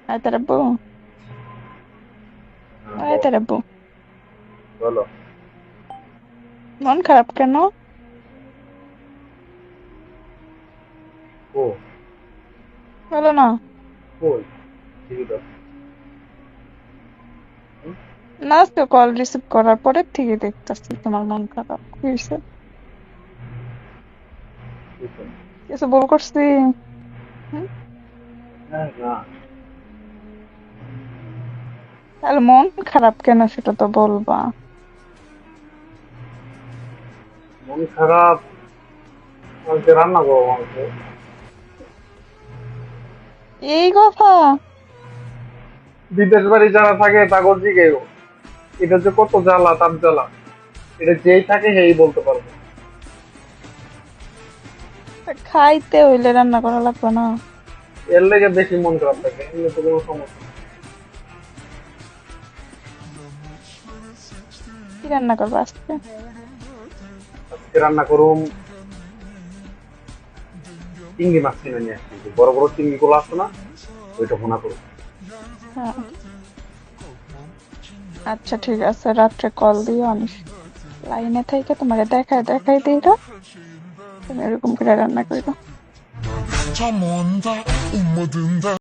আয় তার আব্বু, আয় তার আব্বু। বলো। মন খারাপ কেন? ও বলো না। কই ঠিক আছে। না, আজকে কল রিসিভ করার পরের থেকে দেখতেছি তোমার মন খারাপ। কি হয়েছে? কিছু ভুল করছি? হুম? না, তাহলে মন খারাপ কেন সেটা তো বলবা। মন খারাপ। কালকে রান্না করবো মাংস। এই কথা? বিদেশ বাড়ি যারা থাকে তাগর দিকে এটা যে কত জ্বালা তার জ্বালা, এটা যেই থাকে সেই বলতে পারবে। তা খাইতে হইলে রান্না করা লাগবে না? এর লেগে বেশি মন খারাপ থাকে, এমনি তো কোনো সমস্যা নেই। কি রান্না করবো আজকে? আজকে রান্না করুম চিংড়ি মাছ কিনে নিয়ে আসছি, যে বড় বড় চিংড়ি গুলো আছে না, ওইটা ভুনা করুম। হ্যাঁ, আচ্ছা ঠিক আছে, রাত্রে কল দিও। আমি লাইনে থেকে তোমাকে দেখাই দেখাই দিই, তুমি এরকম করে রান্না করো। 저 먼다, umudunda.